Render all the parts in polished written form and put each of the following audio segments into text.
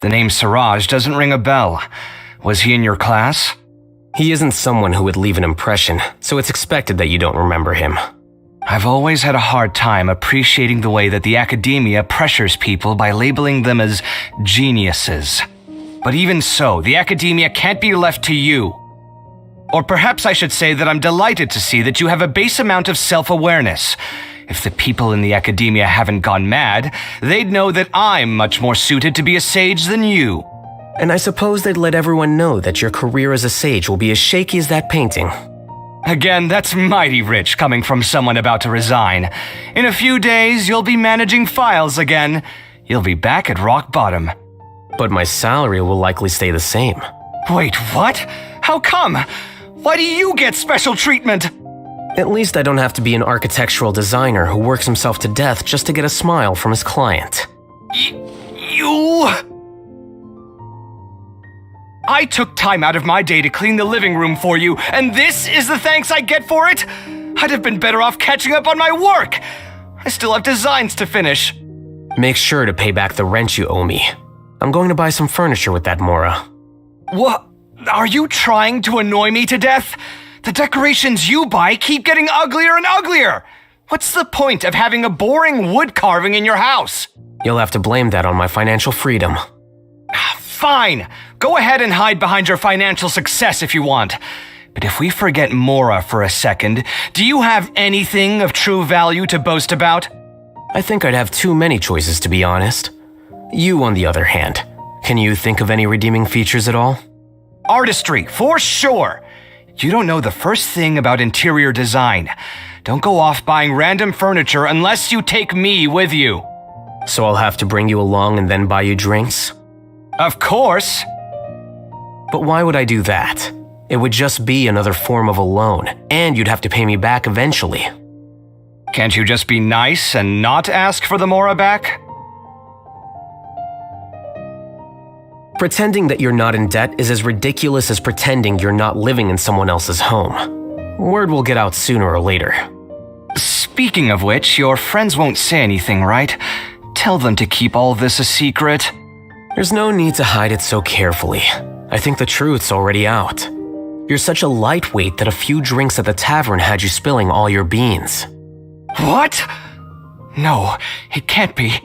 The name Siraj doesn't ring a bell. Was he in your class? He isn't someone who would leave an impression, so it's expected that you don't remember him. I've always had a hard time appreciating the way that the academia pressures people by labeling them as geniuses. But even so, the academia can't be left to you. Or perhaps I should say that I'm delighted to see that you have a base amount of self-awareness. If the people in the academia haven't gone mad, they'd know that I'm much more suited to be a sage than you. And I suppose they'd let everyone know that your career as a sage will be as shaky as that painting. Again, that's mighty rich coming from someone about to resign. In a few days, you'll be managing files again. You'll be back at rock bottom. But my salary will likely stay the same. Wait, what? How come? Why do you get special treatment? At least I don't have to be an architectural designer who works himself to death just to get a smile from his client. You... I took time out of my day to clean the living room for you, and this is the thanks I get for it? I'd have been better off catching up on my work. I still have designs to finish. Make sure to pay back the rent you owe me. I'm going to buy some furniture with that Mora. What? Are you trying to annoy me to death? The decorations you buy keep getting uglier and uglier. What's the point of having a boring wood carving in your house? You'll have to blame that on my financial freedom. Fine. Go ahead and hide behind your financial success if you want. But if we forget Mora for a second, do you have anything of true value to boast about? I think I'd have too many choices, to be honest. You, on the other hand, can you think of any redeeming features at all? Artistry, for sure. You don't know the first thing about interior design. Don't go off buying random furniture unless you take me with you. So I'll have to bring you along and then buy you drinks? Of course. But why would I do that? It would just be another form of a loan, and you'd have to pay me back eventually. Can't you just be nice and not ask for the Mora back? Pretending that you're not in debt is as ridiculous as pretending you're not living in someone else's home. Word will get out sooner or later. Speaking of which, your friends won't say anything, right? Tell them to keep all this a secret. There's no need to hide it so carefully. I think the truth's already out. You're such a lightweight that a few drinks at the tavern had you spilling all your beans. What? No, it can't be.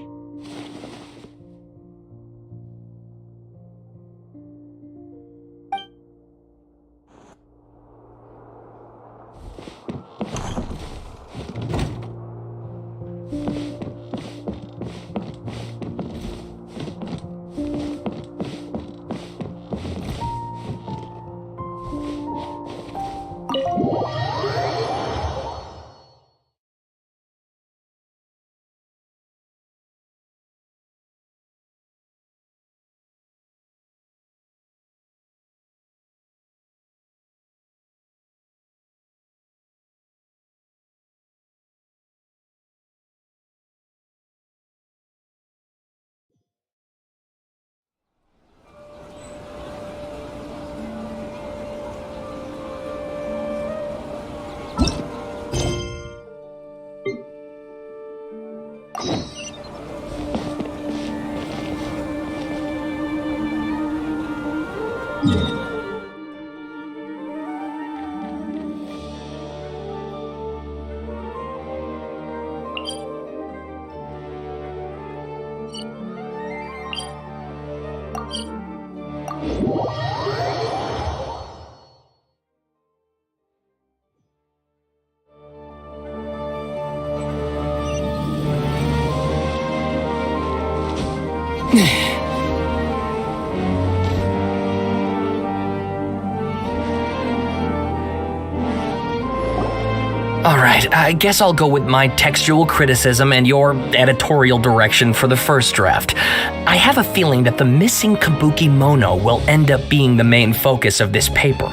Alright, I guess I'll go with my textual criticism and your editorial direction for the first draft. I have a feeling that the missing Kabuki Mono will end up being the main focus of this paper.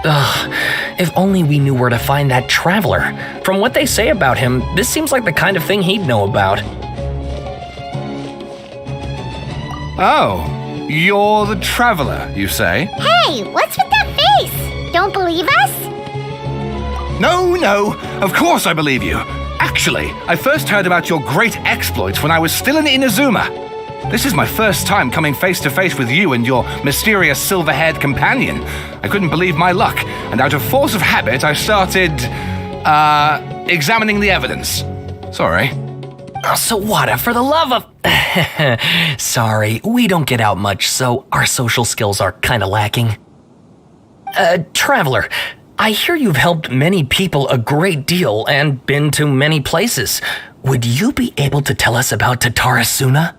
Ugh, if only we knew where to find that traveler. From what they say about him, this seems like the kind of thing he'd know about. Oh, you're the traveler, you say? Hey, what's with that face? Don't believe us? No, of course I believe you. Actually, I first heard about your great exploits when I was still in Inazuma. This is my first time coming face to face with you and your mysterious silver-haired companion. I couldn't believe my luck, and out of force of habit, I started, examining the evidence. Sorry. Sawada, for the love of... Sorry, we don't get out much, so our social skills are kinda lacking. Traveler, I hear you've helped many people a great deal and been to many places. Would you be able to tell us about Tatarasuna?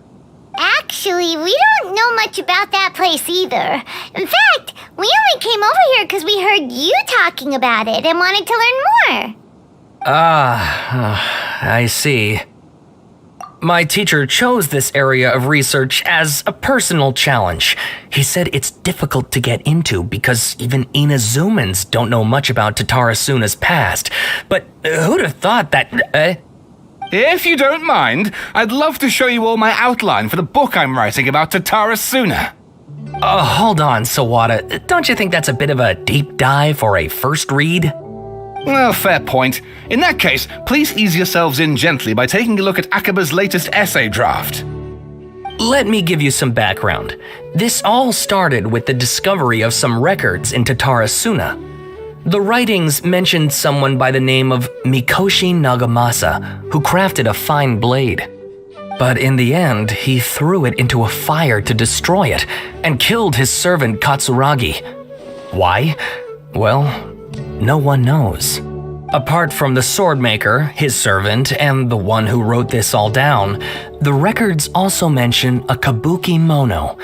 Actually, we don't know much about that place either. In fact, we only came over here because we heard you talking about it and wanted to learn more. I see. My teacher chose this area of research as a personal challenge. He said it's difficult to get into because even Inazumans don't know much about Tatarasuna's past. But who'd have thought that... If you don't mind, I'd love to show you all my outline for the book I'm writing about Tatarasuna. Hold on, Sawada. Don't you think that's a bit of a deep dive for a first read? Well, fair point. In that case, please ease yourselves in gently by taking a look at Akaba's latest essay draft. Let me give you some background. This all started with the discovery of some records in Tatarasuna. The writings mentioned someone by the name of Mikoshi Nagamasa, who crafted a fine blade. But in the end, he threw it into a fire to destroy it and killed his servant Katsuragi. Why? Well, no one knows. Apart from the swordmaker, his servant, and the one who wrote this all down, the records also mention a kabuki mono.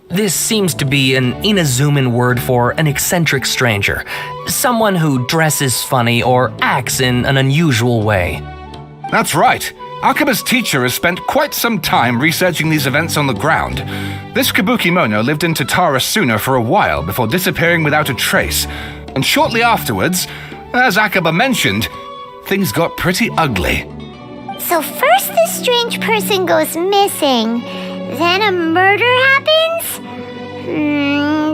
This seems to be an Inazuman word for an eccentric stranger, someone who dresses funny or acts in an unusual way. That's right. Akaba's teacher has spent quite some time researching these events on the ground. This kabuki mono lived in Tatarasuna for a while before disappearing without a trace. And shortly afterwards, as Akaba mentioned, things got pretty ugly. So first this strange person goes missing, then a murder happens?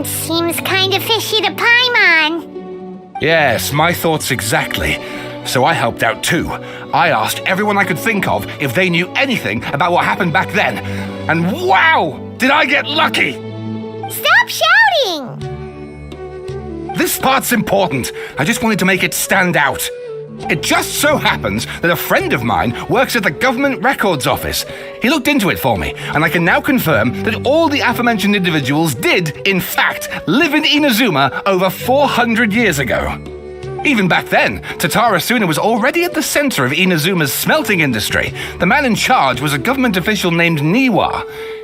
Seems kind of fishy to Paimon. Yes, my thoughts exactly. So I helped out too. I asked everyone I could think of if they knew anything about what happened back then. And wow, did I get lucky! Stop shouting! This part's important. I just wanted to make it stand out. It just so happens that a friend of mine works at the Government Records Office. He looked into it for me, and I can now confirm that all the aforementioned individuals did, in fact, live in Inazuma over 400 years ago. Even back then, Tatarasuna was already at the center of Inazuma's smelting industry. The man in charge was a government official named Niwa.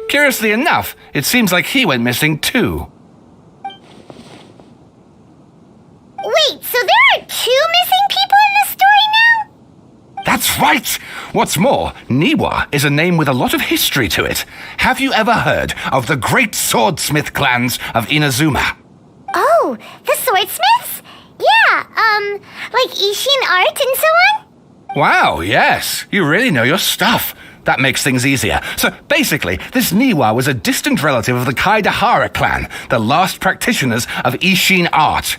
Curiously enough, it seems like he went missing too. Wait, so there are 2 missing people in this story now? That's right! What's more, Niwa is a name with a lot of history to it. Have you ever heard of the great swordsmith clans of Inazuma? Oh, the swordsmiths? Yeah, like Ishin art and so on? Wow, yes. You really know your stuff. That makes things easier. So basically, this Niwa was a distant relative of the Kaidahara clan, the last practitioners of Ishin art.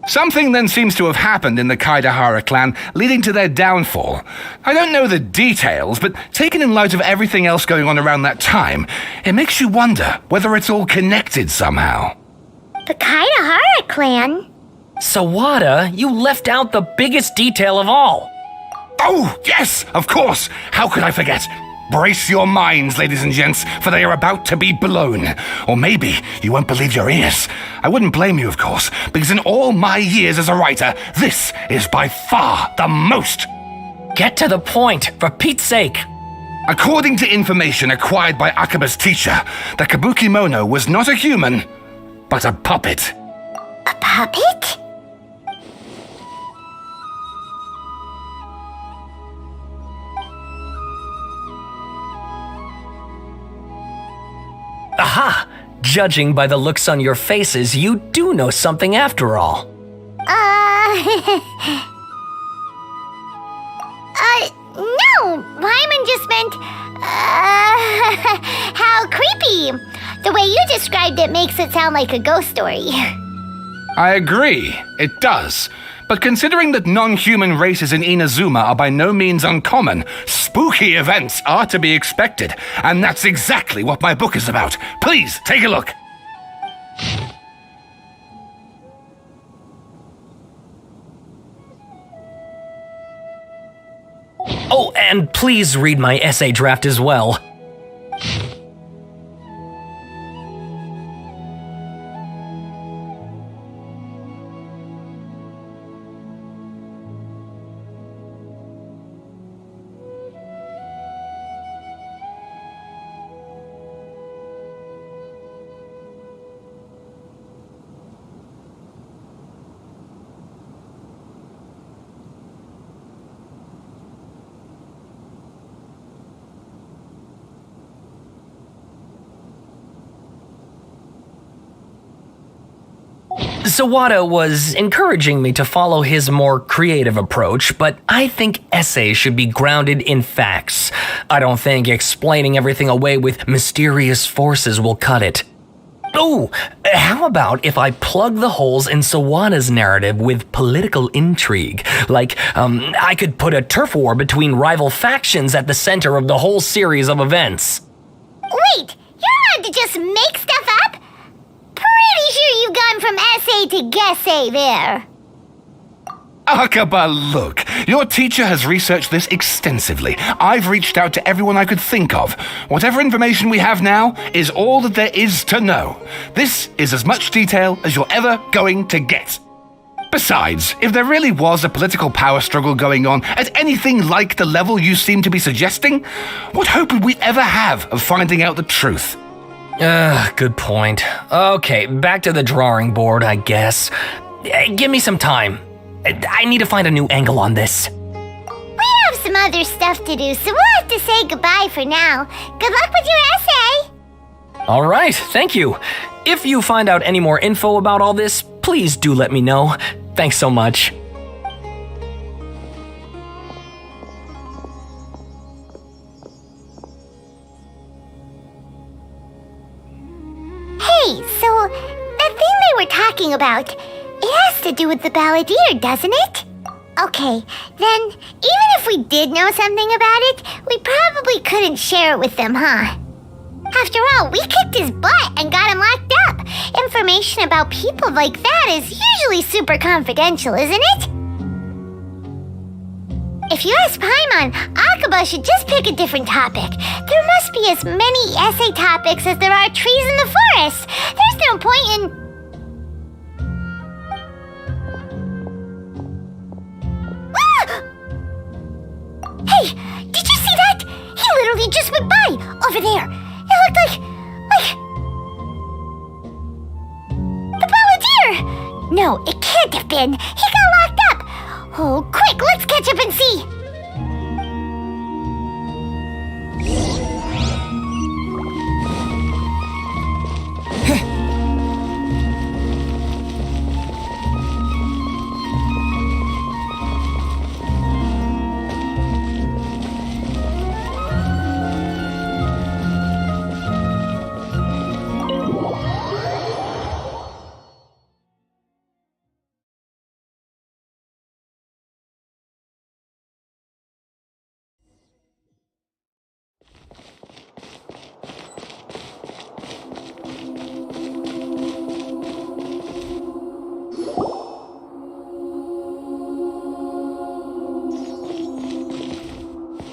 Something then seems to have happened in the Kaidahara clan, leading to their downfall. I don't know the details, but taken in light of everything else going on around that time, it makes you wonder whether it's all connected somehow. The Kaidahara clan? Sawada, you left out the biggest detail of all. Oh, yes, of course. How could I forget? Brace your minds, ladies and gents, for they are about to be blown. Or maybe you won't believe your ears. I wouldn't blame you, of course, because in all my years as a writer, this is by far the most. Get to the point, for Pete's sake. According to information acquired by Akaba's teacher, the kabuki mono was not a human, but a puppet. A puppet? Aha! Judging by the looks on your faces, you do know something after all. No! Paimon just meant, how creepy! The way you described it makes it sound like a ghost story. I agree, it does. But considering that non-human races in Inazuma are by no means uncommon, spooky events are to be expected, and that's exactly what my book is about. Please, take a look. Oh, and please read my essay draft as well. Sawada was encouraging me to follow his more creative approach, but I think essays should be grounded in facts. I don't think explaining everything away with mysterious forces will cut it. Oh, how about if I plug the holes in Sawada's narrative with political intrigue? Like, I could put a turf war between rival factions at the center of the whole series of events. Wait, you're allowed to just make stuff up? Pretty sure you've gone from essay to guessay there. Akaba, look, your teacher has researched this extensively. I've reached out to everyone I could think of. Whatever information we have now is all that there is to know. This is as much detail as you're ever going to get. Besides, if there really was a political power struggle going on at anything like the level you seem to be suggesting, what hope would we ever have of finding out the truth? Good point. Okay, back to the drawing board, I guess. Give me some time. I need to find a new angle on this. We have some other stuff to do, so we'll have to say goodbye for now. Good luck with your essay! All right, thank you. If you find out any more info about all this, please do let me know. Thanks so much. Hey, so that thing they were talking about, it has to do with the balladeer, doesn't it? Okay, then even if we did know something about it, we probably couldn't share it with them, huh? After all, we kicked his butt and got him locked up. Information about people like that is usually super confidential, isn't it? If you ask Paimon, Akaba should just pick a different topic. There must be as many essay topics as there are trees in the forest. There's no point in... Hey, did you see that? He literally just went by, over there. It looked like... the balladeer! No, it can't have been. He got locked up. Oh, quick, let's catch up and see.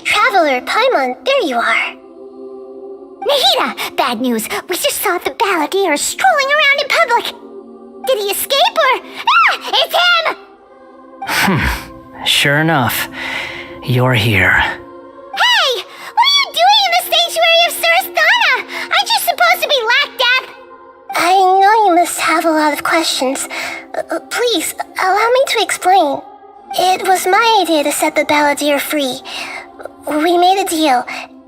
Traveler, Paimon, there you are. Nahida, bad news. We just saw the balladeer strolling around in public. Did he escape or... Ah! It's him! Sure enough, you're here. Hey! What are you doing in the sanctuary of Surasthana? Aren't you supposed to be locked up? I know you must have a lot of questions. Please, allow me to explain. It was my idea to set the balladeer free. We made a deal,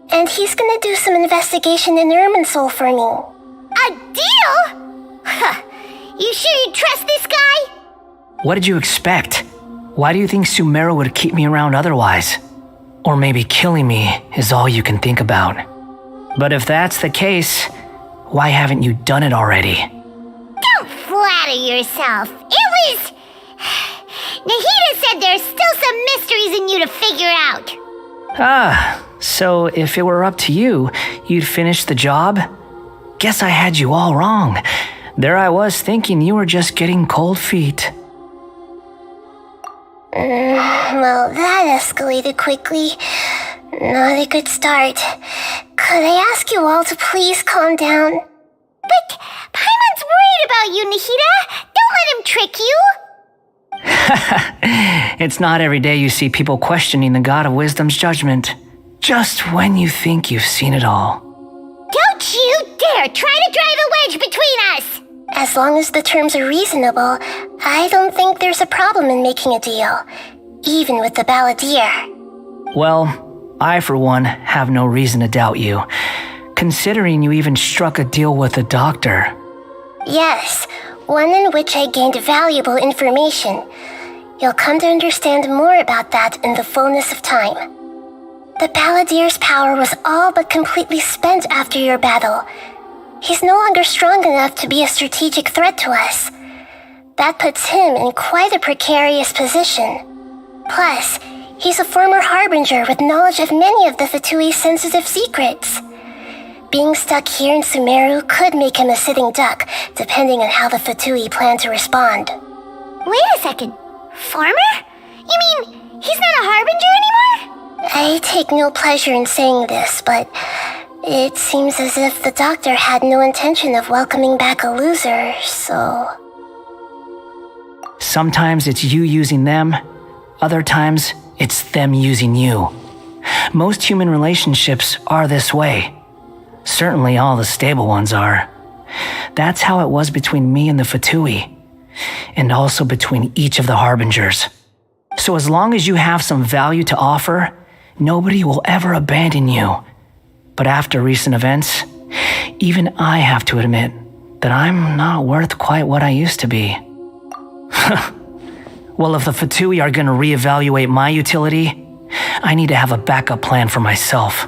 and he's gonna do some investigation in Irminsul for me. A deal? Huh. You sure you trust this guy? What did you expect? Why do you think Sumeru would keep me around otherwise? Or maybe killing me is all you can think about. But if that's the case, why haven't you done it already? Don't flatter yourself. It was... Nahida said there's still some mysteries in you to figure out. Ah, So if it were up to you, you'd finish the job? Guess I had you all wrong. There I was thinking you were just getting cold feet. Well, that escalated quickly. Not a good start. Could I ask you all to please calm down? But Paimon's worried about you, Nahida. Don't let him trick you. It's not every day you see people questioning the God of Wisdom's judgment. Just when you think you've seen it all. Don't you dare try to drive a wedge between us! As long as the terms are reasonable, I don't think there's a problem in making a deal, even with the balladeer. Well, I for one have no reason to doubt you, considering you even struck a deal with the doctor. Yes, one in which I gained valuable information. You'll come to understand more about that in the fullness of time. The balladeer's power was all but completely spent after your battle. He's no longer strong enough to be a strategic threat to us. That puts him in quite a precarious position. Plus, he's a former harbinger with knowledge of many of the Fatui's sensitive secrets. Being stuck here in Sumeru could make him a sitting duck, depending on how the Fatui plan to respond. Wait a second. Former? You mean he's not a harbinger anymore? I take no pleasure in saying this, but it seems as if the doctor had no intention of welcoming back a loser, so... Sometimes it's you using them, other times it's them using you. Most human relationships are this way. Certainly all the stable ones are. That's how it was between me and the Fatui, and also between each of the harbingers. So as long as you have some value to offer, nobody will ever abandon you. But after recent events, even I have to admit that I'm not worth quite what I used to be. Well, if the Fatui are going to reevaluate my utility, I need to have a backup plan for myself.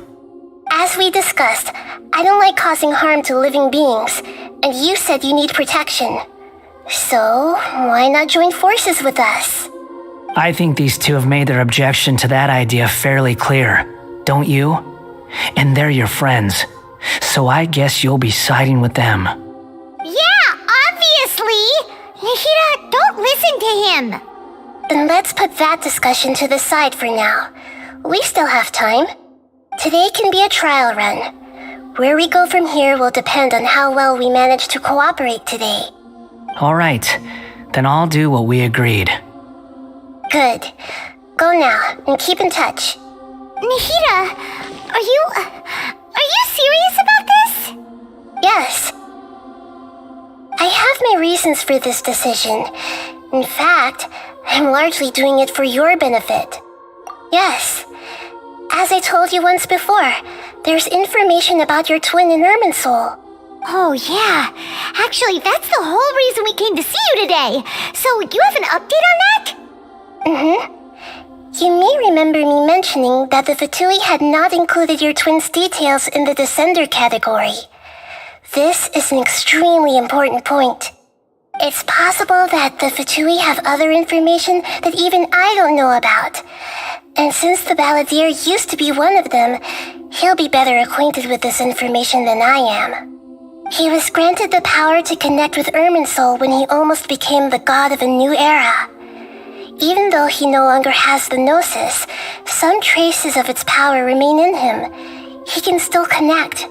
As we discussed, I don't like causing harm to living beings, and you said you need protection. So, why not join forces with us? I think these two have made their objection to that idea fairly clear, don't you? And they're your friends, so I guess you'll be siding with them. Yeah, obviously! Nahida, don't listen to him! Then let's put that discussion to the side for now. We still have time. Today can be a trial run. Where we go from here will depend on how well we manage to cooperate today. All right, then I'll do what we agreed. Good. Go now, and keep in touch. Nahida, are you serious about this? Yes. I have my reasons for this decision. In fact, I'm largely doing it for your benefit. Yes. As I told you once before, there's information about your twin in Irminsul. Oh yeah, actually that's the whole reason we came to see you today. So you have an update on that? You may remember me mentioning that the Fatui had not included your twin's details in the Descender category. This is an extremely important point. It's possible that the Fatui have other information that even I don't know about. And since the balladeer used to be one of them, he'll be better acquainted with this information than I am. He was granted the power to connect with Irminsul when he almost became the god of a new era. Even though he no longer has the Gnosis, some traces of its power remain in him. He can still connect.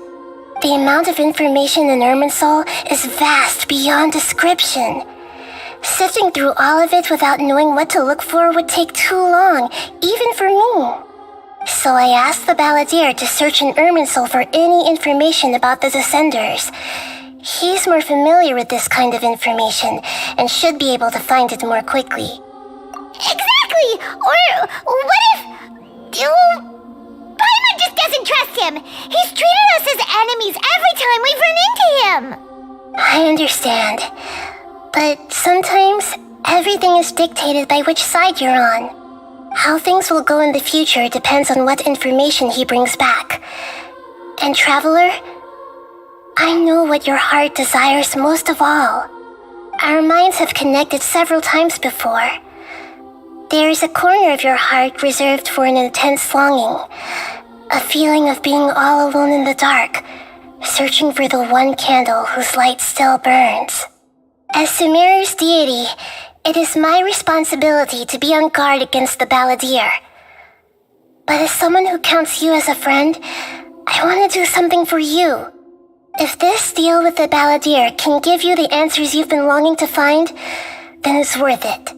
The amount of information in Irminsul is vast beyond description. Sifting through all of it without knowing what to look for would take too long, even for me. So I asked the balladeer to search in Irminsul for any information about the Descenders. He's more familiar with this kind of information and should be able to find it more quickly. Exactly! Or what if... Paimon just doesn't trust him! He's treated us as enemies every time we've run into him! I understand. But sometimes, everything is dictated by which side you're on. How things will go in the future depends on what information he brings back. And Traveler, I know what your heart desires most of all. Our minds have connected several times before. There is a corner of your heart reserved for an intense longing. A feeling of being all alone in the dark, searching for the one candle whose light still burns. As Sumeru's deity, it is my responsibility to be on guard against the balladeer. But as someone who counts you as a friend, I want to do something for you. If this deal with the balladeer can give you the answers you've been longing to find, then it's worth it.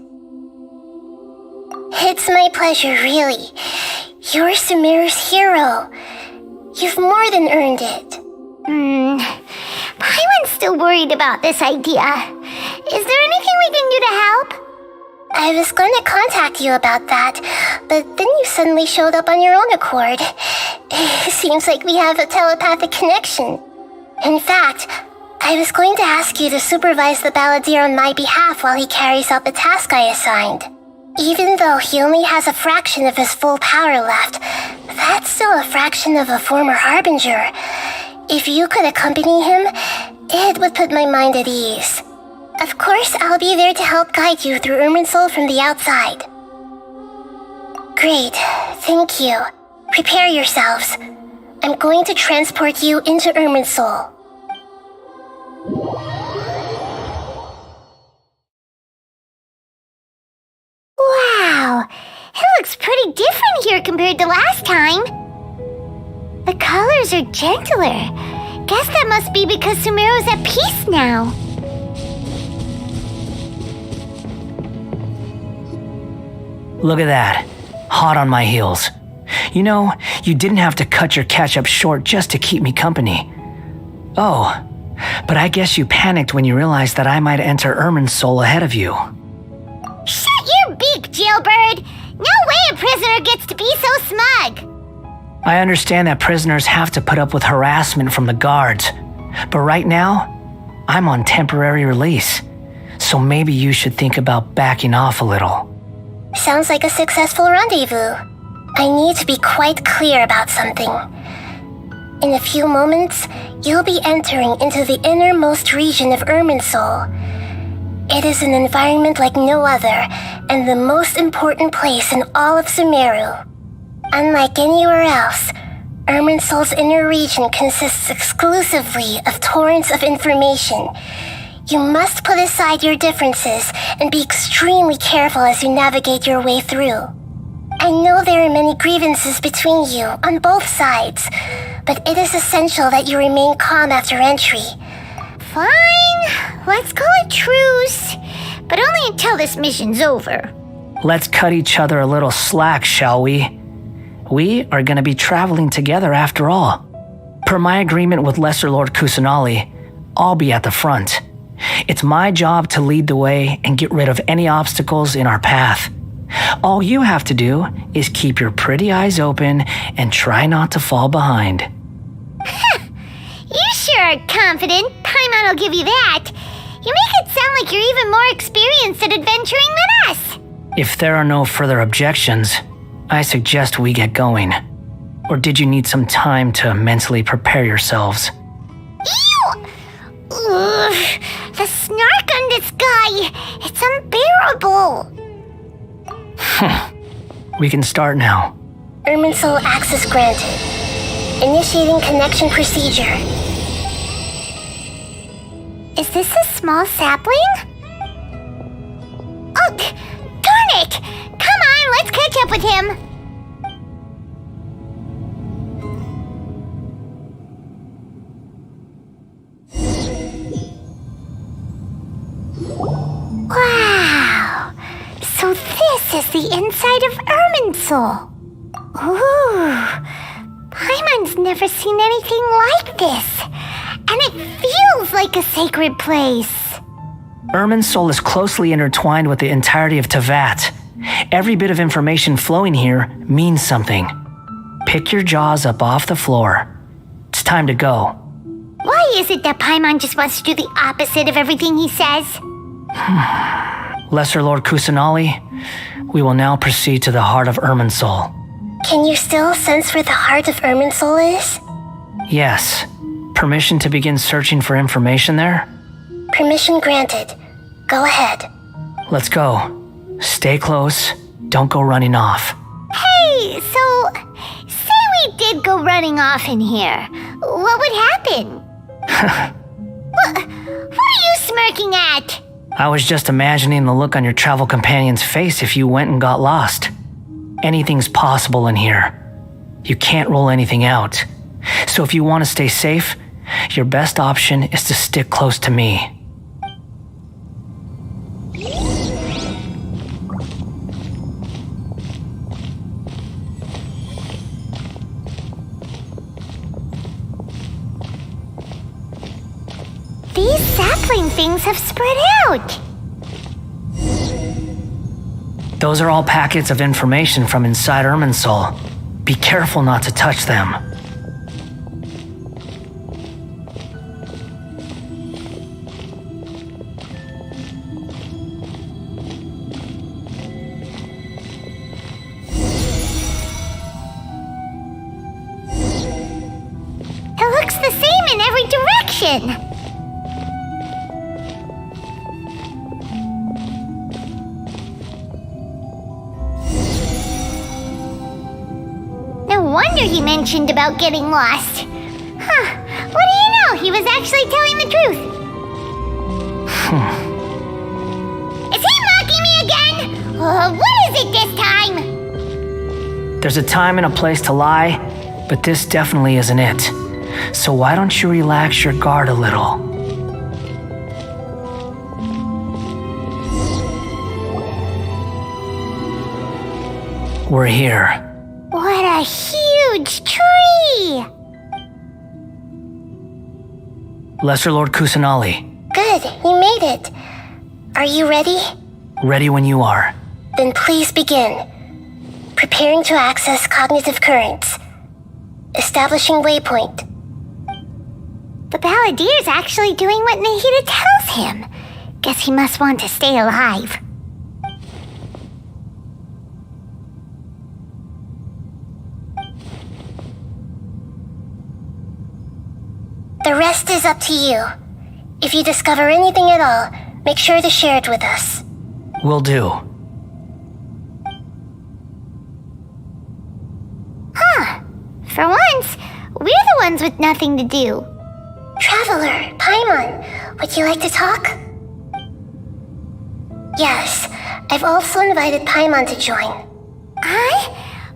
It's my pleasure, really. You're Sumeru's hero. You've more than earned it. Paimon's still worried about this idea. Is there anything we can do to help? I was going to contact you about that, but then you suddenly showed up on your own accord. It seems like we have a telepathic connection. In fact, I was going to ask you to supervise the balladeer on my behalf while he carries out the task I assigned. Even though he only has a fraction of his full power left, that's still a fraction of a former harbinger. If you could accompany him, it would put my mind at ease. Of course, I'll be there to help guide you through Irminsul from the outside. Great, thank you. Prepare yourselves. I'm going to transport you into Irminsul. Wow, it looks pretty different here compared to last time. The colors are gentler. Guess that must be because Sumeru's at peace now. Look at that. Hot on my heels. You know, you didn't have to cut your catch-up short just to keep me company. Oh, but I guess you panicked when you realized that I might enter Irminsul ahead of you. Shut your beak, jailbird! No way a prisoner gets to be so smug! I understand that prisoners have to put up with harassment from the guards, but right now, I'm on temporary release, so maybe you should think about backing off a little. Sounds like a successful rendezvous. I need to be quite clear about something. In a few moments, you'll be entering into the innermost region of Irminsul. It is an environment like no other, and the most important place in all of Sumeru. Unlike anywhere else, Irminsul's inner region consists exclusively of torrents of information. You must put aside your differences and be extremely careful as you navigate your way through. I know there are many grievances between you on both sides, but it is essential that you remain calm after entry. Fine, let's call it truce, but only until this mission's over. Let's cut each other a little slack, shall we? We are going to be traveling together after all. Per my agreement with Lesser Lord Kusanali, I'll be at the front. It's my job to lead the way and get rid of any obstacles in our path. All you have to do is keep your pretty eyes open and try not to fall behind. You sure are confident. Paimon will give you that. You make it sound like you're even more experienced at adventuring than us. If there are no further objections, I suggest we get going. Or did you need some time to mentally prepare yourselves? Ew! Ugh, the snark on this guy, it's unbearable. We can start now. Irminsul access granted. Initiating connection procedure. Is this a small sapling? Oh, darn it! Come on, let's catch up with him. Wow! So this is the inside of Irminsul. Ooh! Paimon's never seen anything like this. And it feels like a sacred place. Irminsul is closely intertwined with the entirety of Teyvat. Every bit of information flowing here means something. Pick your jaws up off the floor. It's time to go. Why is it that Paimon just wants to do the opposite of everything he says? Lesser Lord Kusanali, we will now proceed to the heart of Irminsul. Can you still sense where the heart of Irminsul is? Yes. Permission to begin searching for information there? Permission granted. Go ahead. Let's go. Stay close. Don't go running off. Hey, so say we did go running off in here, what would happen? What are you smirking at? I was just imagining the look on your travel companion's face if you went and got lost. Anything's possible in here. You can't rule anything out. So if you want to stay safe, your best option is to stick close to me. These sapling things have spread out. Those are all packets of information from inside Irminsul. Be careful not to touch them. It looks the same in every direction. No wonder he mentioned about getting lost. Huh, what do you know? He was actually telling the truth. Is he mocking me again? What is it this time? There's a time and a place to lie, but this definitely isn't it. So why don't you relax your guard a little? We're here. What a huge tree! Lesser Lord Kusanali, Good, you made it. Are you ready? ready when you are. Then please begin. Preparing to access cognitive currents. Establishing waypoint. The Balladeer's actually doing what Nahida tells him. Guess he must want to stay alive. The rest is up to you. If you discover anything at all, make sure to share it with us. Will do. Huh. For once, we're the ones with nothing to do. Traveler, Paimon, would you like to talk? Yes, I've also invited Paimon to join.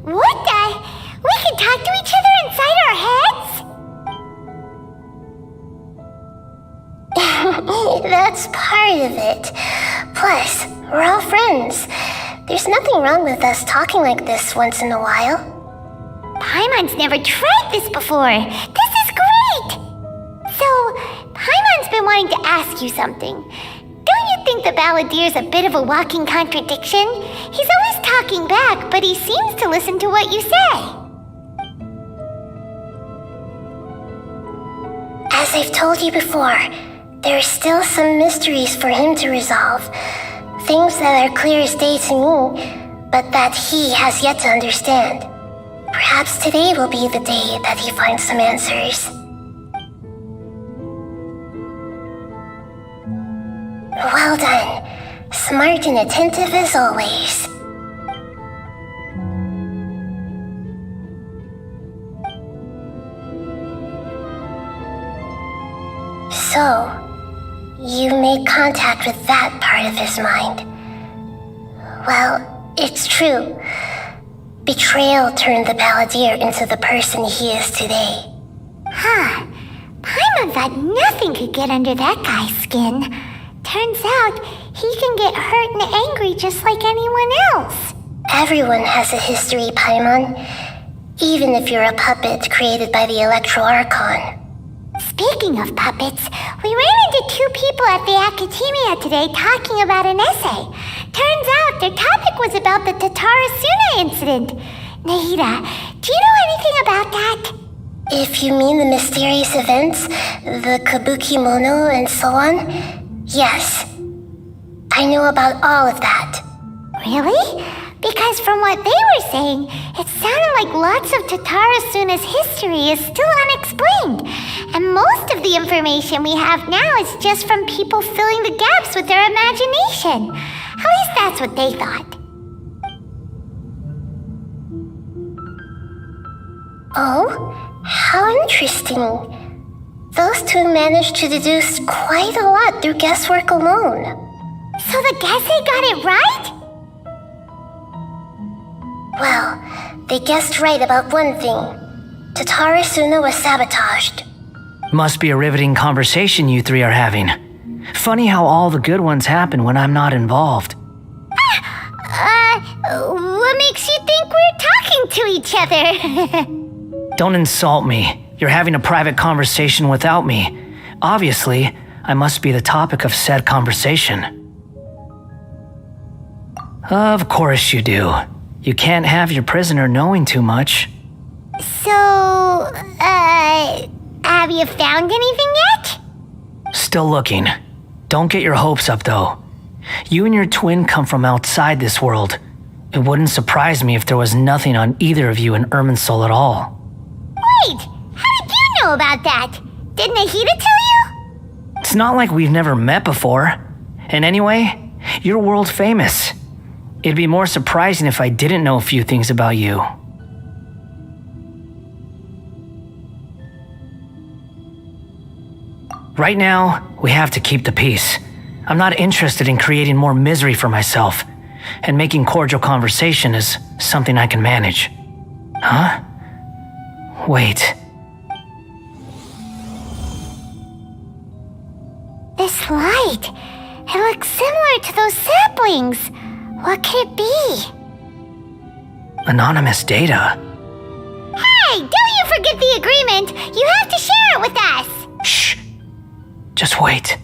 What the? We can talk to each other inside our heads? That's part of it. Plus, we're all friends. There's nothing wrong with us talking like this once in a while. Paimon's never tried this before. This is great! So, Paimon's been wanting to ask you something. Don't you think the Balladeer's a bit of a walking contradiction? He's always talking back, but he seems to listen to what you say. As I've told you before, there are still some mysteries for him to resolve. Things that are clear as day to me, but that he has yet to understand. Perhaps today will be the day that he finds some answers. Well done. Smart and attentive as always. So, you made contact with that part of his mind. Well, it's true. Betrayal turned the Balladeer into the person he is today. Huh. Paimon thought nothing could get under that guy's skin. Turns out, he can get hurt and angry just like anyone else. Everyone has a history, Paimon. Even if you're a puppet created by the ARCHON. Speaking of puppets, we ran into two people at the Academia today talking about an essay. Turns out their topic was about the Tatarasuna incident. Nahida, do you know anything about that? If you mean the mysterious events, the kabuki mono and so on, yes. I know about all of that. Really? Because from what they were saying, it sounded like lots of Tatarasuna's history is still unexplained. And most of the information we have now is just from people filling the gaps with their imagination. At least that's what they thought. Oh, how interesting. Those two managed to deduce quite a lot through guesswork alone. So the Genshin got it right? Well, they guessed right about one thing. Tatara Suna was sabotaged. Must be a riveting conversation you three are having. Funny how all the good ones happen when I'm not involved. What makes you think we're talking to each other? Don't insult me. You're having a private conversation without me. Obviously, I must be the topic of said conversation. Of course you do. You can't have your prisoner knowing too much. So, have you found anything yet? Still looking. Don't get your hopes up, though. You and your twin come from outside this world. It wouldn't surprise me if there was nothing on either of you in Irminsul at all. Wait, how did you know about that? Did Nahida tell you? It's not like we've never met before. And anyway, you're world famous. It'd be more surprising if I didn't know a few things about you. Right now, we have to keep the peace. I'm not interested in creating more misery for myself, and making cordial conversation is something I can manage. Huh? Wait. This light, it looks similar to those saplings. What could it be? Anonymous data. Hey, don't you forget the agreement! You have to share it with us! Shh. Just wait.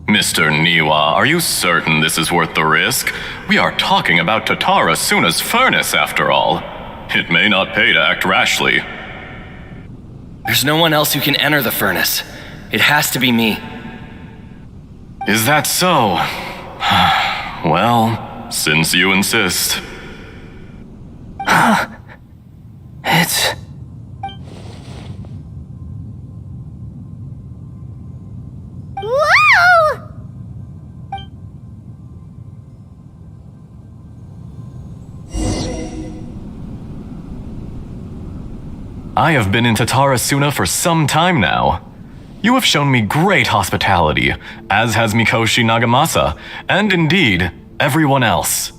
Mr. Niwa, are you certain this is worth the risk? We are talking about Tatara Suna's furnace, after all. It may not pay to act rashly. There's no one else who can enter the furnace. It has to be me. Is that so? Well, since you insist. It's... Whoa! I have been in Tatara Suna for some time now. You have shown me great hospitality, as has Mikoshi Nagamasa, and indeed, everyone else.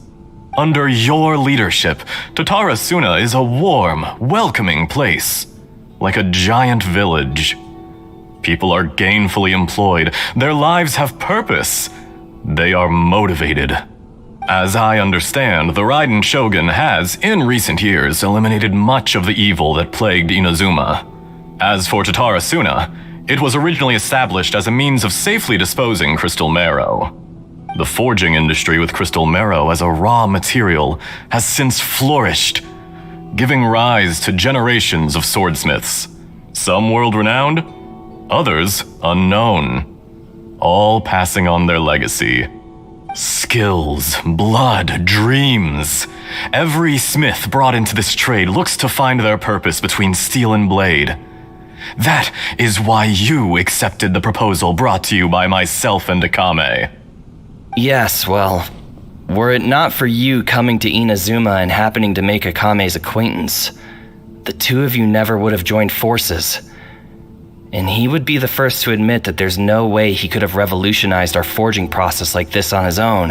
Under your leadership, Tatara Suna is a warm, welcoming place, like a giant village. People are gainfully employed, their lives have purpose, they are motivated. As I understand, the Raiden Shogun has, in recent years, eliminated much of the evil that plagued Inazuma. As for Tatara Suna, it was originally established as a means of safely disposing crystal marrow. The forging industry with crystal marrow as a raw material has since flourished, giving rise to generations of swordsmiths, some world-renowned, others unknown, all passing on their legacy. Skills, blood, dreams. Every smith brought into this trade looks to find their purpose between steel and blade. That is why you accepted the proposal brought to you by myself and Akame. Yes, well, were it not for you coming to Inazuma and happening to make Akame's acquaintance, the two of you never would have joined forces. And he would be the first to admit that there's no way he could have revolutionized our forging process like this on his own.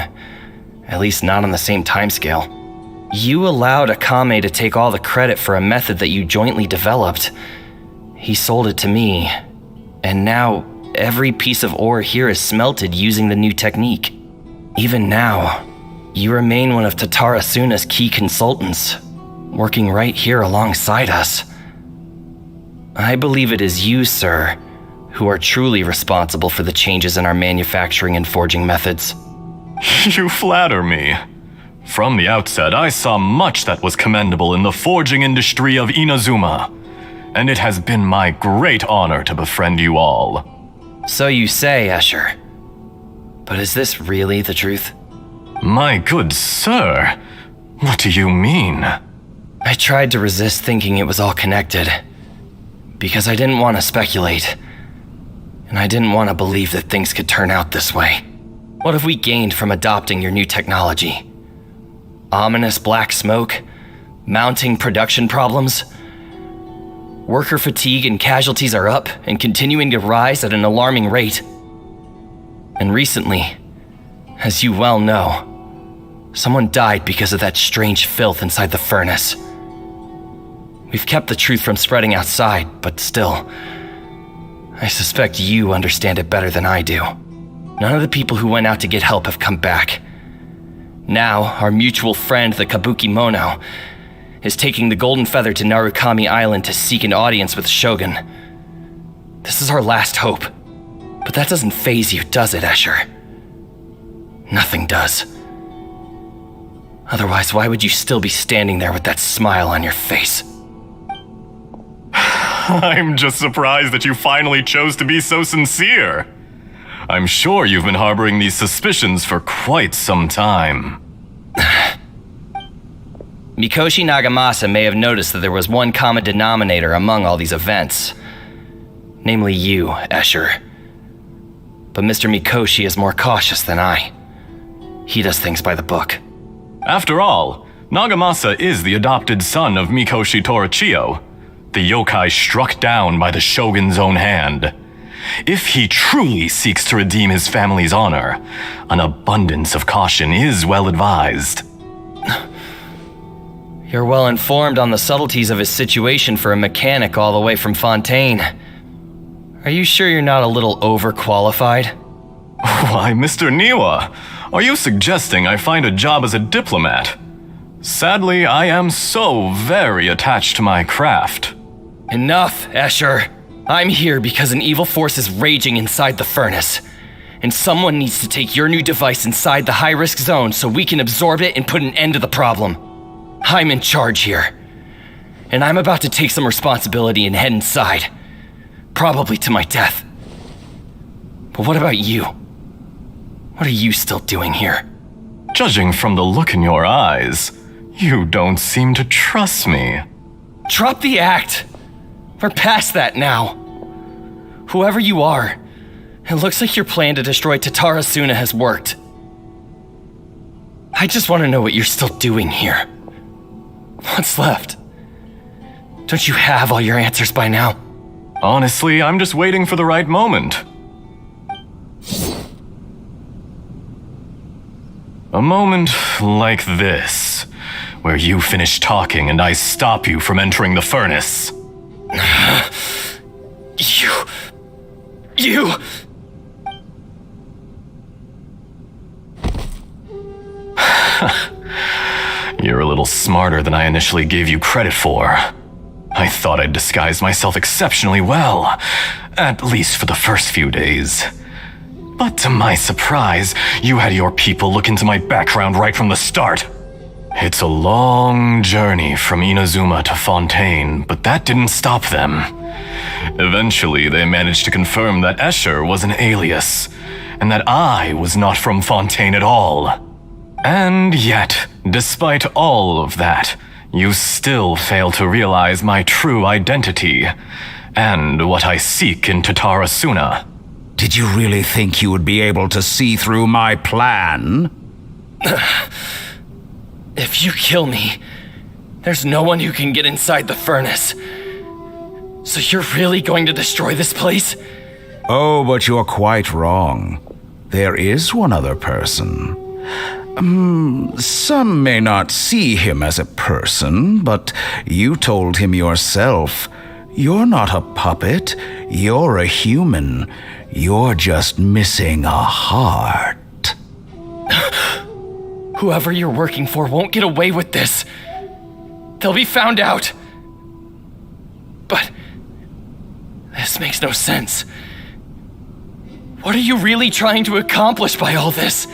At least not on the same timescale. You allowed Akame to take all the credit for a method that you jointly developed. He sold it to me, and now every piece of ore here is smelted using the new technique. Even now, you remain one of Tatara Suna's key consultants, working right here alongside us. I believe it is you, sir, who are truly responsible for the changes in our manufacturing and forging methods. You flatter me. From the outset, I saw much that was commendable in the forging industry of Inazuma, and it has been my great honor to befriend you all. So you say, Escher. But is this really the truth? My good sir, what do you mean? I tried to resist thinking it was all connected, because I didn't want to speculate, and I didn't want to believe that things could turn out this way. What have we gained from adopting your new technology? Ominous black smoke? Mounting production problems. Worker fatigue and casualties are up and continuing to rise at an alarming rate. And recently, as you well know, someone died because of that strange filth inside the furnace. We've kept the truth from spreading outside, but still, I suspect you understand it better than I do. None of the people who went out to get help have come back. Now, our mutual friend, the Kabuki Mono, is taking the Golden Feather to Narukami Island to seek an audience with the Shogun. This is our last hope. But that doesn't faze you, does it, Escher? Nothing does. Otherwise, why would you still be standing there with that smile on your face? I'm just surprised that you finally chose to be so sincere. I'm sure you've been harboring these suspicions for quite some time. Mikoshi Nagamasa may have noticed that there was one common denominator among all these events. Namely you, Escher. But Mr. Mikoshi is more cautious than I. He does things by the book. After all, Nagamasa is the adopted son of Mikoshi Torachiyo, the yokai struck down by the Shogun's own hand. If he truly seeks to redeem his family's honor, an abundance of caution is well advised. You're well informed on the subtleties of his situation for a mechanic all the way from Fontaine. Are you sure you're not a little overqualified? Why, Mr. Niwa, are you suggesting I find a job as a diplomat? Sadly, I am so very attached to my craft. Enough, Escher. I'm here because an evil force is raging inside the furnace. And someone needs to take your new device inside the high-risk zone so we can absorb it and put an end to the problem. I'm in charge here. And I'm about to take some responsibility and head inside. Probably to my death. But what about you? What are you still doing here? Judging from the look in your eyes, you don't seem to trust me. Drop the act. We're past that now. Whoever you are, it looks like your plan to destroy Tatarasuna has worked. I just want to know what you're still doing here. What's left? Don't you have all your answers by now? Honestly, I'm just waiting for the right moment. A moment like this, where you finish talking and I stop you from entering the furnace. You... You're a little smarter than I initially gave you credit for. I thought I'd disguised myself exceptionally well, at least for the first few days. But to my surprise, you had your people look into my background right from the start. It's a long journey from Inazuma to Fontaine, but that didn't stop them. Eventually, they managed to confirm that Escher was an alias, and that I was not from Fontaine at all. And yet, despite all of that, you still fail to realize my true identity, and what I seek in Tatarasuna. Did you really think you would be able to see through my plan? If you kill me, there's no one who can get inside the furnace. So you're really going to destroy this place? Oh, but you're quite wrong. There is one other person. Some may not see him as a person, but you told him yourself. You're not a puppet. You're a human. You're just missing a heart. Whoever you're working for won't get away with this. They'll be found out. But this makes no sense. What are you really trying to accomplish by all this?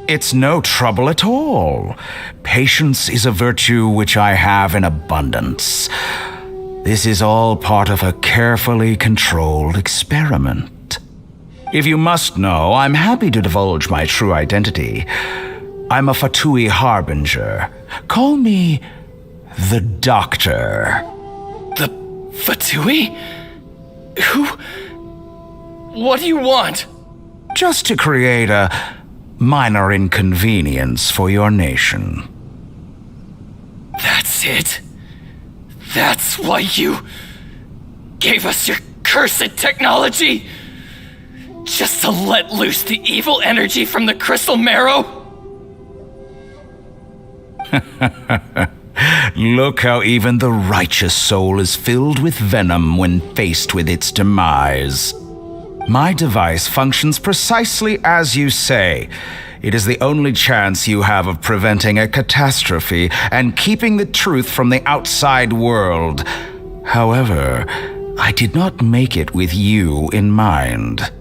It's no trouble at all. Patience is a virtue which I have in abundance. This is all part of a carefully controlled experiment. If you must know, I'm happy to divulge my true identity. I'm a Fatui Harbinger. Call me the Doctor. The Fatui? Who? What do you want? Just to create a minor inconvenience for your nation. That's it? That's why you gave us your cursed technology? Just to let loose the evil energy from the crystal marrow? Look how even the righteous soul is filled with venom when faced with its demise. My device functions precisely as you say. It is the only chance you have of preventing a catastrophe and keeping the truth from the outside world. However, I did not make it with you in mind.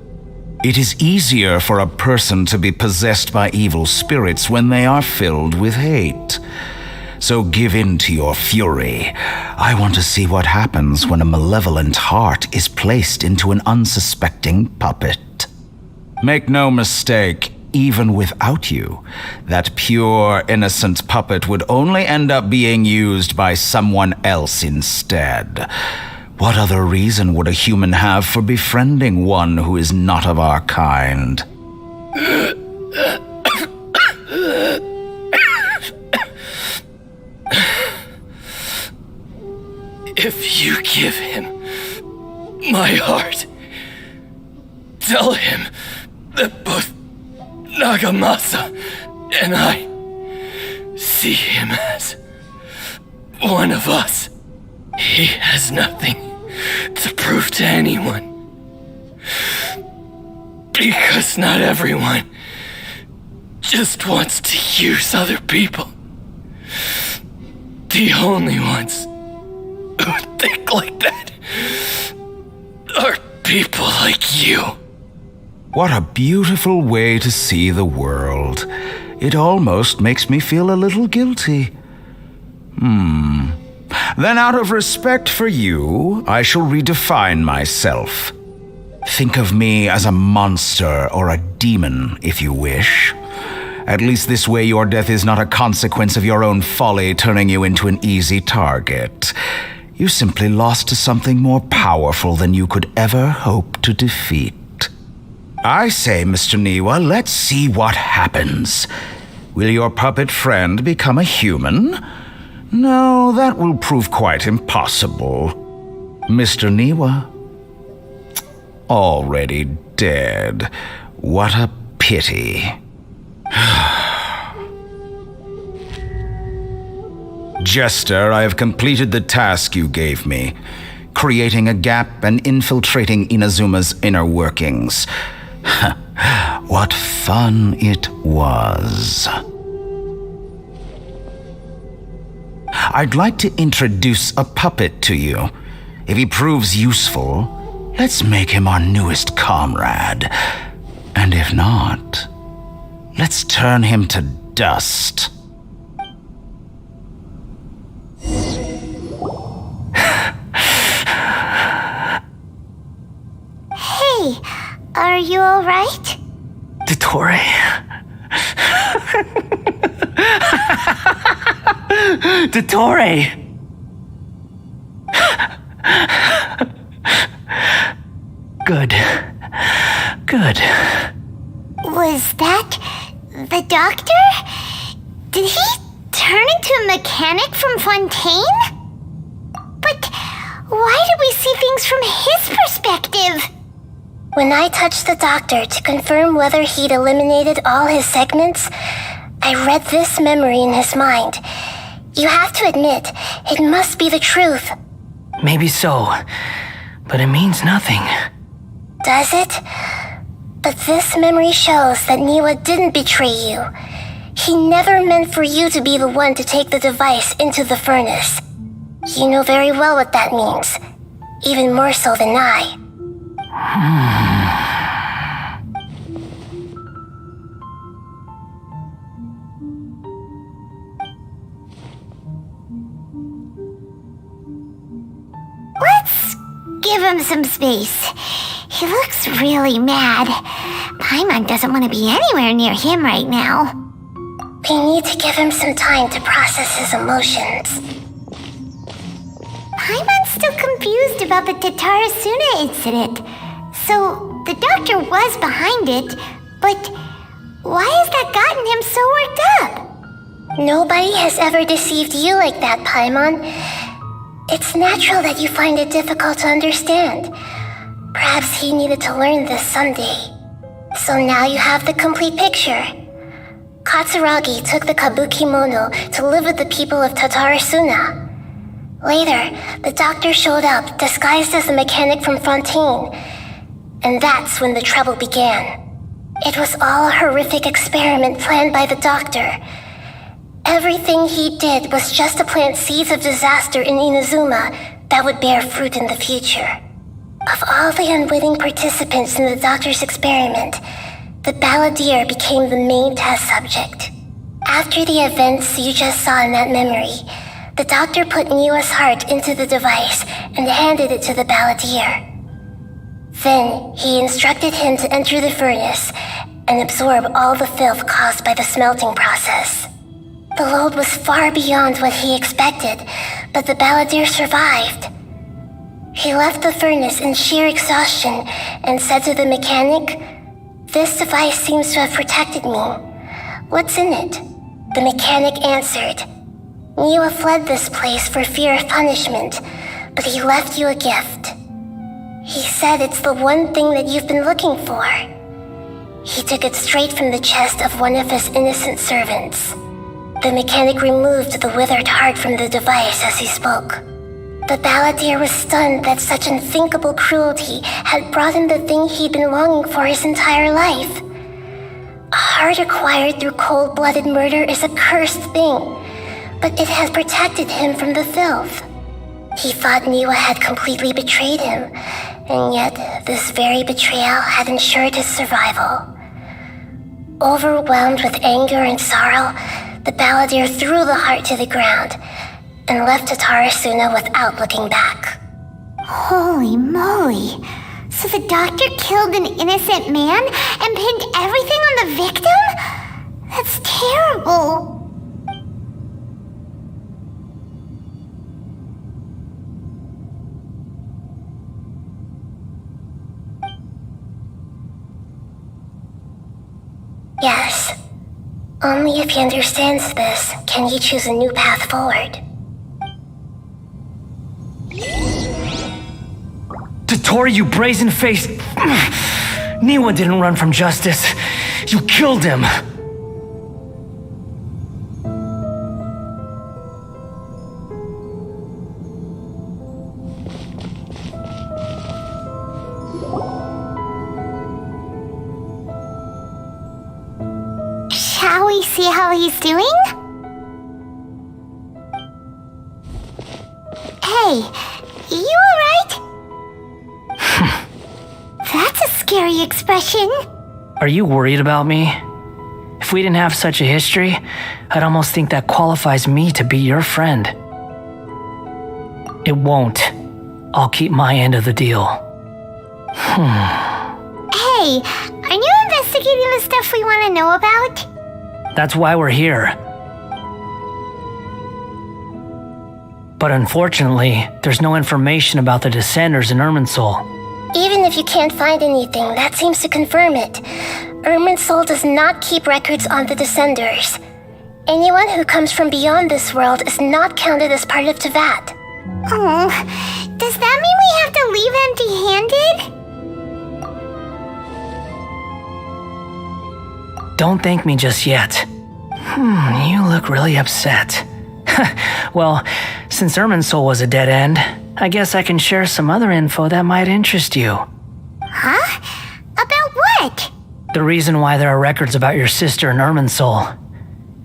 It is easier for a person to be possessed by evil spirits when they are filled with hate. So give in to your fury. I want to see what happens when a malevolent heart is placed into an unsuspecting puppet. Make no mistake, even without you, that pure, innocent puppet would only end up being used by someone else instead. What other reason would a human have for befriending one who is not of our kind? If you give him my heart, tell him that both Nagamasa and I see him as one of us. He has nothing to prove to anyone. Because not everyone just wants to use other people. The only ones who think like that are people like you. What a beautiful way to see the world. It almost makes me feel a little guilty. Then out of respect for you, I shall redefine myself. Think of me as a monster or a demon, if you wish. At least this way your death is not a consequence of your own folly turning you into an easy target. You simply lost to something more powerful than you could ever hope to defeat. I say, Mr. Niwa, let's see what happens. Will your puppet friend become a human? No, that will prove quite impossible. Mr. Niwa? Already dead. What a pity. Jester, I have completed the task you gave me, creating a gap and infiltrating Inazuma's inner workings. What fun it was. I'd like to introduce a puppet to you. If he proves useful, let's make him our newest comrade. And if not, let's turn him to dust. Hey, are you alright? Dottore. Dottore! Good. Good. Was that the doctor? Did he turn into a mechanic from Fontaine? But why did we see things from his perspective? When I touched the doctor to confirm whether he'd eliminated all his segments, I read this memory in his mind. You have to admit, it must be the truth. Maybe so, but it means nothing. Does it? But this memory shows that Niwa didn't betray you. He never meant for you to be the one to take the device into the furnace. You know very well what that means, even more so than I. Let's give him some space. He looks really mad. Paimon doesn't want to be anywhere near him right now. We need to give him some time to process his emotions. Paimon's still confused about the Tatarasuna incident. So, the doctor was behind it, but why has that gotten him so worked up? Nobody has ever deceived you like that, Paimon. It's natural that you find it difficult to understand. Perhaps he needed to learn this someday. So now you have the complete picture. Katsuragi took the Kabukimono to live with the people of Tatarasuna. Later, the doctor showed up disguised as a mechanic from Fontaine, and that's when the trouble began. It was all a horrific experiment planned by the doctor. Everything he did was just to plant seeds of disaster in Inazuma that would bear fruit in the future. Of all the unwitting participants in the doctor's experiment, the balladeer became the main test subject. After the events you just saw in that memory, the doctor put Niwa's heart into the device and handed it to the balladeer. Then he instructed him to enter the furnace and absorb all the filth caused by the smelting process. The load was far beyond what he expected, but the balladeer survived. He left the furnace in sheer exhaustion and said to the mechanic, "This device seems to have protected me. What's in it?" The mechanic answered, "Niwa fled this place for fear of punishment, but he left you a gift. He said it's the one thing that you've been looking for." He took it straight from the chest of one of his innocent servants. The mechanic removed the withered heart from the device as he spoke. The balladeer was stunned that such unthinkable cruelty had brought him the thing he'd been longing for his entire life. A heart acquired through cold-blooded murder is a cursed thing, but it has protected him from the filth. He thought Niwa had completely betrayed him, and yet this very betrayal had ensured his survival. Overwhelmed with anger and sorrow, the balladeer threw the heart to the ground and left Tatarasuna without looking back. Holy moly! So the doctor killed an innocent man and pinned everything on the victim? That's terrible! Yes. Only if he understands this can he choose a new path forward. Tottori, you brazen-faced... Niwa didn't run from justice. You killed him. Shall we see how he's doing? Hey, you alright? That's a scary expression. Are you worried about me? If we didn't have such a history, I'd almost think that qualifies me to be your friend. It won't. I'll keep my end of the deal. Hey, are you investigating the stuff we want to know about? That's why we're here. But unfortunately, there's no information about the Descenders in Irminsul. Even if you can't find anything, that seems to confirm it. Irminsul does not keep records on the Descenders. Anyone who comes from beyond this world is not counted as part of Tevat. Oh, does that mean we have to leave empty-handed? Don't thank me just yet. You look really upset. Well, since Irminsul was a dead end, I guess I can share some other info that might interest you. Huh? About what? The reason why there are records about your sister in Irminsul.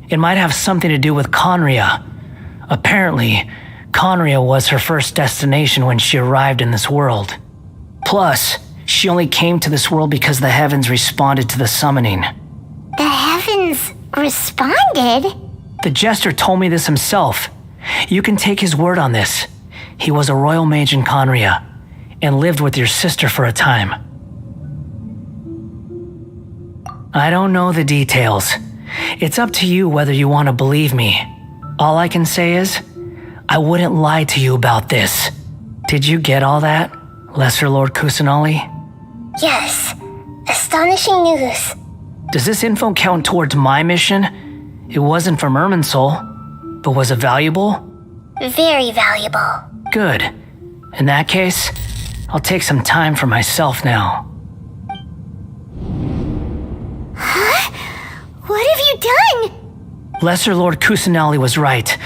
It might have something to do with Conria. Apparently, Conria was her first destination when she arrived in this world. Plus, she only came to this world because the heavens responded to the summoning. The heavens responded? The jester told me this himself. You can take his word on this. He was a royal mage in Conria, and lived with your sister for a time. I don't know the details. It's up to you whether you want to believe me. All I can say is, I wouldn't lie to you about this. Did you get all that, Lesser Lord Kusanali? Yes. Astonishing news. Does this info count towards my mission? It wasn't from Irminsul, but was it valuable? Very valuable. Good. In that case, I'll take some time for myself now. Huh? What have you done? Lesser Lord Kusanali was right.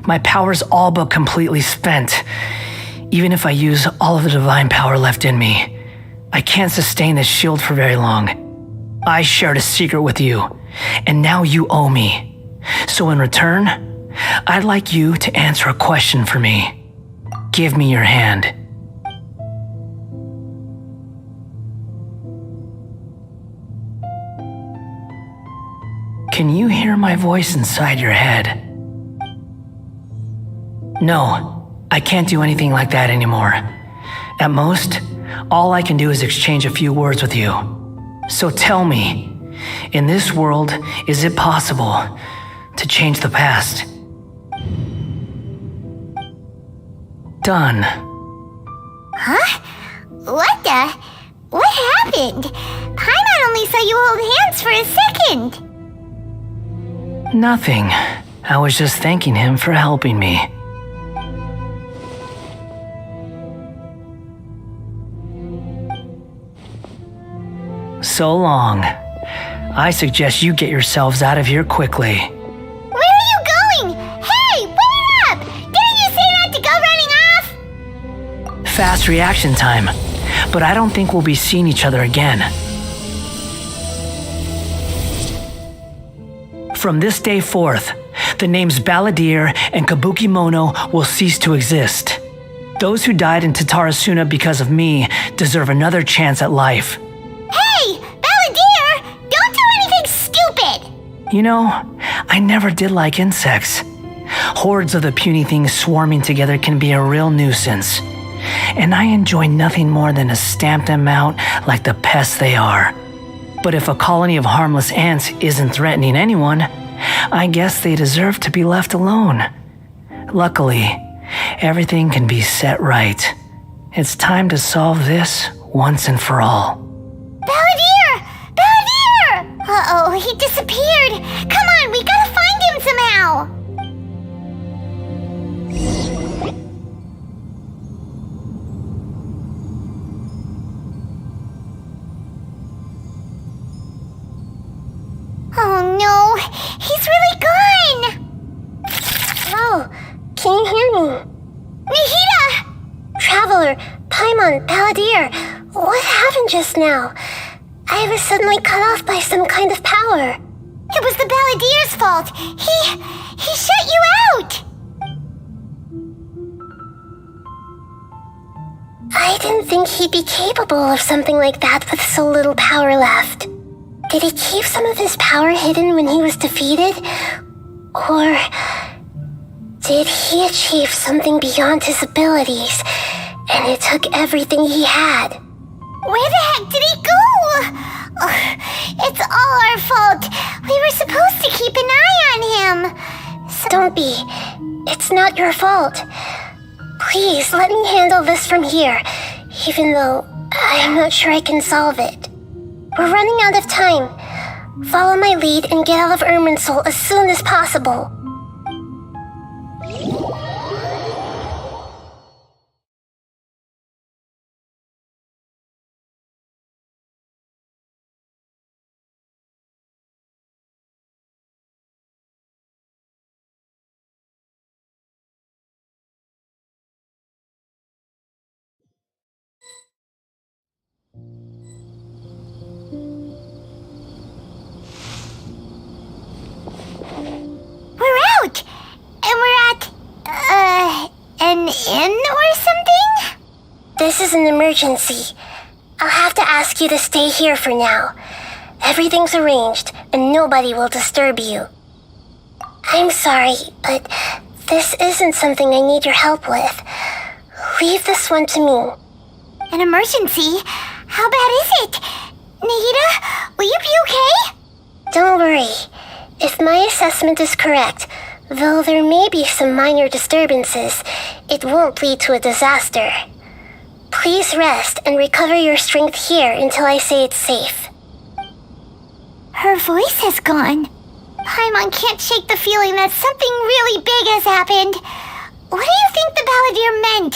My power's all but completely spent. Even if I use all of the divine power left in me, I can't sustain this shield for very long. I shared a secret with you, and now you owe me. So in return, I'd like you to answer a question for me. Give me your hand. Can you hear my voice inside your head? No, I can't do anything like that anymore. At most, all I can do is exchange a few words with you. So tell me, in this world, is it possible to change the past? Done. Huh? What happened? Paimon only saw you hold hands for a second. Nothing. I was just thanking him for helping me. So long. I suggest you get yourselves out of here quickly. Where are you going? Hey, wait up! Didn't you say not to go running off? Fast reaction time. But I don't think we'll be seeing each other again. From this day forth, the names Balladeer and Kabuki Mono will cease to exist. Those who died in Tatarasuna because of me deserve another chance at life. Hey, Balladeer! Don't do anything stupid! You know, I never did like insects. Hordes of the puny things swarming together can be a real nuisance. And I enjoy nothing more than to stamp them out like the pests they are. But if a colony of harmless ants isn't threatening anyone, I guess they deserve to be left alone. Luckily, everything can be set right. It's time to solve this once and for all. Balladeer! Balladeer! Uh-oh, he disappeared. Come on, we gotta find him somehow. Oh no, he's really gone! Oh, can you hear me? Nahida! Traveler, Paimon, Balladeer, what happened just now? I was suddenly cut off by some kind of power. It was the Balladeer's fault. He shut you out! I didn't think he'd be capable of something like that with so little power left. Did he keep some of his power hidden when he was defeated? Or did he achieve something beyond his abilities, and it took everything he had? Where the heck did he go? Ugh, it's all our fault. We were supposed to keep an eye on him. Don't be. It's not your fault. Please, let me handle this from here, even though I'm not sure I can solve it. We're running out of time. Follow my lead and get out of Irminsul as soon as possible. We're out! And we're at, an inn or something? This is an emergency. I'll have to ask you to stay here for now. Everything's arranged, and nobody will disturb you. I'm sorry, but this isn't something I need your help with. Leave this one to me. An emergency? How bad is it? Nahida, will you be okay? Don't worry. If my assessment is correct, though there may be some minor disturbances, it won't lead to a disaster. Please rest and recover your strength here until I say it's safe. Her voice has gone. Paimon can't shake the feeling that something really big has happened. What do you think the Balladeer meant?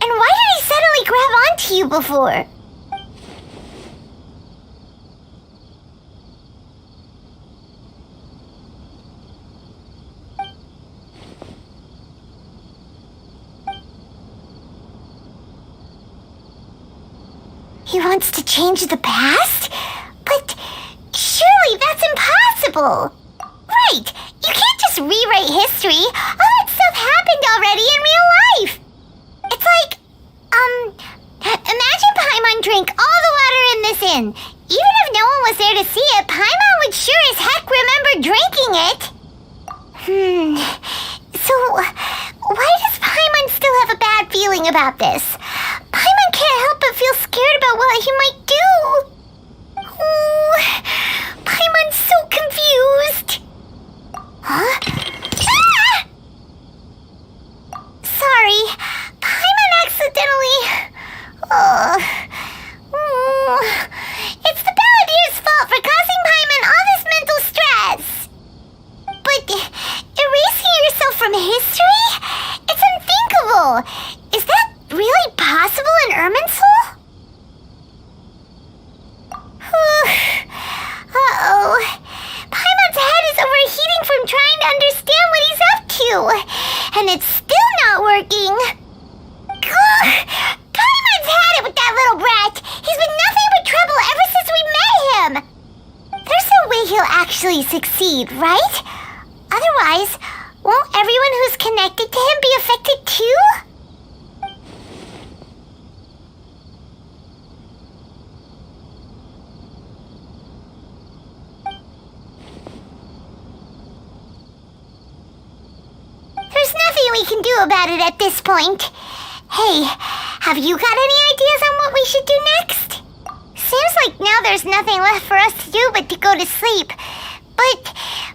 And why did he suddenly grab onto you before? He wants to change the past? But surely that's impossible! Right! You can't just rewrite history! All that stuff happened already in real life! It's like, imagine Paimon drank all the water in this inn. Even if no one was there to see it, Paimon would sure as heck remember drinking it! So, why does Paimon still have a bad feeling about this? Paimon can't help but feel scared about what he might do! Oh, Paimon's so confused! Huh? Ah! Sorry, Paimon accidentally... It's the Balladeer's fault for causing Paimon all this mental stress! But erasing yourself from history? It's unthinkable! Is that really possible in Irminsul? Uh-oh. Paimon's head is overheating from trying to understand what he's up to. And it's still not working. Paimon's had it with that little brat. He's been nothing but trouble ever since we met him. There's no way he'll actually succeed, right? Otherwise, won't everyone who's connected to him be affected too? There's nothing we can do about it at this point. Hey, have you got any ideas on what we should do next? Seems like now there's nothing left for us to do but to go to sleep. But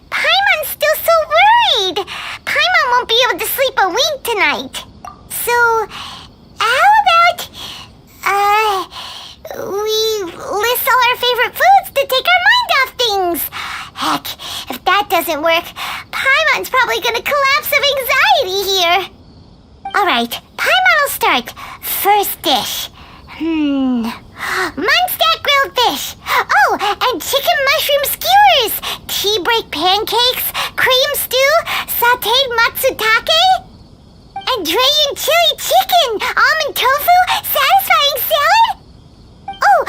Paimon's still so worried. Paimon won't be able to sleep a wink tonight. So, how about, we list all our favorite foods to take our mind off things? Heck, if that doesn't work, Paimon's probably gonna collapse of anxiety here. Alright, Paimon will start. First dish. Munstack grilled fish. Oh, and chicken mushroom skewers. Tea break pancakes. Cream stew. Sauteed matsutake. And Dragon chili chicken. Almond tofu. Satisfying salad. Oh,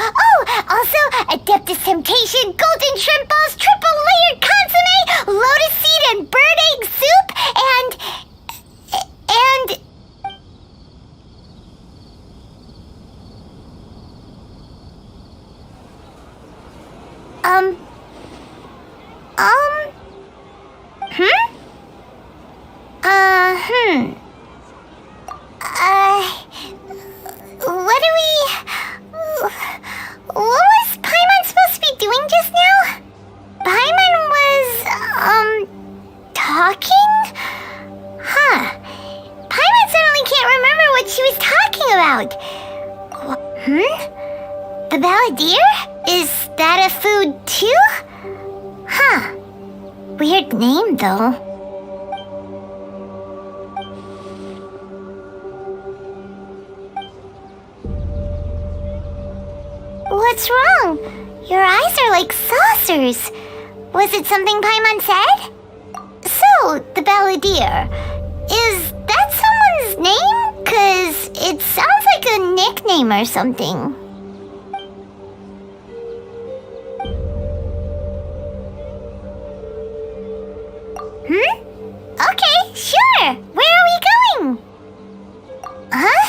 also Adeptus Temptation. Golden shrimp balls. Triple layered consomme. Lotus seed and bird egg soup. And... What was Paimon supposed to be doing just now? Paimon was, talking? Huh. Paimon suddenly can't remember what she was talking about. The Balladeer? Is that a food too? Huh. Weird name, though. What's wrong? Your eyes are like saucers. Was it something Paimon said? So, the Balladeer. Is that someone's name? 'Cause it sounds like a nickname or something. Okay, sure. Where are we going? Huh?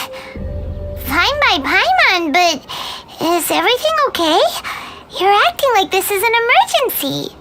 Fine by Paimon, but is everything okay? You're acting like this is an emergency.